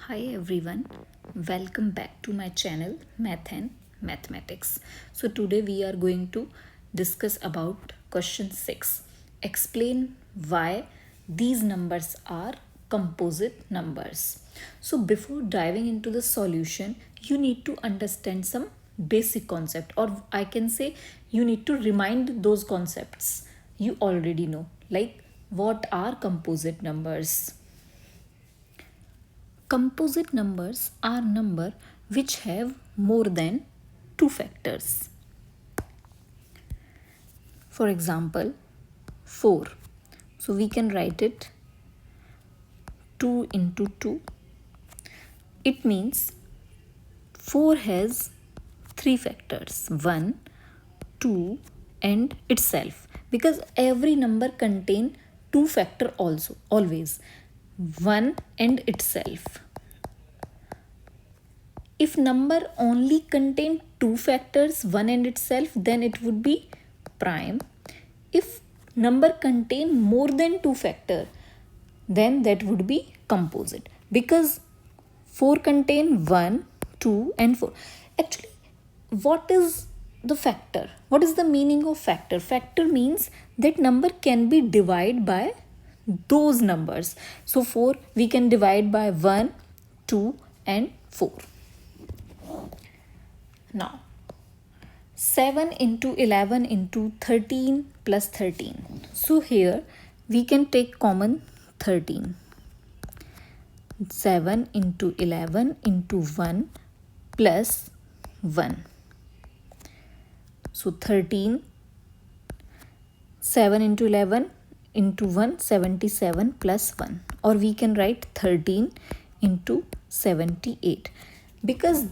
Hi everyone, welcome back to my channel Math and Mathematics. So today we are going to discuss about question 6. Explain why these numbers are composite numbers. So before diving into the solution, you need to understand some basic concept, or I can say you need to remind those concepts you already know, like what are composite numbers. Composite numbers are numbers which have more than two factors. For example, 4. So we can write it 2 into 2. It means 4 has three factors, 1, 2 and itself, because every number contain two factor also, always 1 and itself. If number only contain two factors, 1 and itself, then it would be prime. If number contain more than two factor, then that would be composite, because 4 contain 1, 2 and 4. Actually, what is the factor? What is the meaning of factor? Factor means that number can be divided by those numbers. So 4 we can divide by 1, 2 and 4. Now, 7 into 11 into 13 plus 13. So here we can take common 13. 7 into 11 into 1 plus 1. So 13. 7 into 11 into 1, 77 plus 1. Or we can write 13 into 78. Because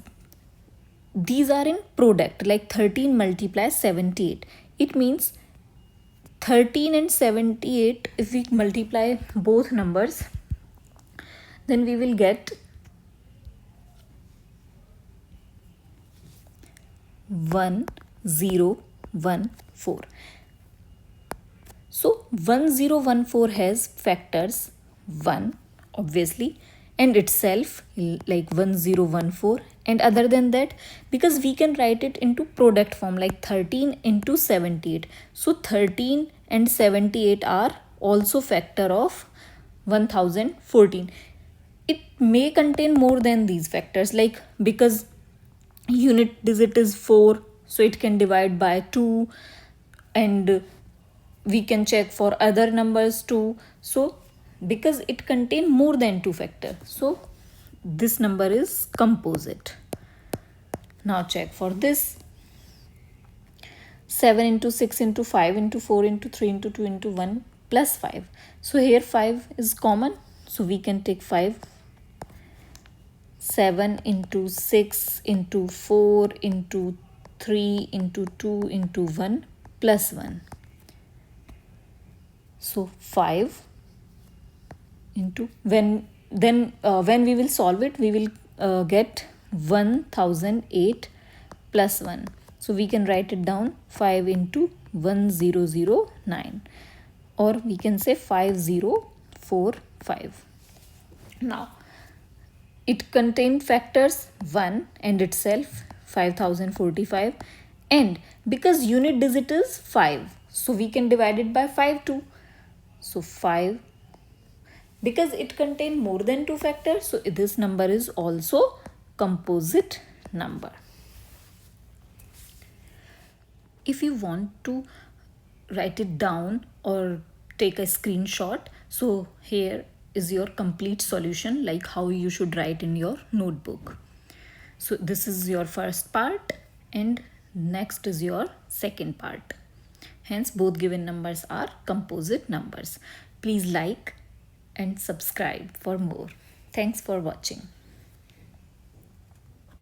these are in product, like 13 multiplies 78. It means 13 and 78, if we multiply both numbers, then we will get 1014. So 1014 has factors 1, obviously, and itself like 1014, and other than that, because we can write it into product form like 13 into 78. So 13 and 78 are also factor of 1014. It may contain more than these factors, like because unit digit is 4, so it can divide by 2, and we can check for other numbers too. So because it contain more than two factor, so this number is composite. Now check for this. 7 into 6 into 5 into 4 into 3 into 2 into 1 plus 5. So here 5 is common, so we can take 5. 7 into 6 into 4 into 3 into 2 into 1 plus 1. So 5 into, when we will solve it, we will get 1008 plus 1. So we can write it down 5 into 1009, or we can say 5045. Now it contained factors 1 and itself 5045, and because unit digit is 5, so we can divide it by 5 too. So 5, because it contains more than two factors, so this number is also composite number. If you want to write it down or take a screenshot, so here is your complete solution, like how you should write in your notebook. So this is your first part and next is your second part. Hence both given numbers are composite numbers. Please like and subscribe for more. Thanks for watching.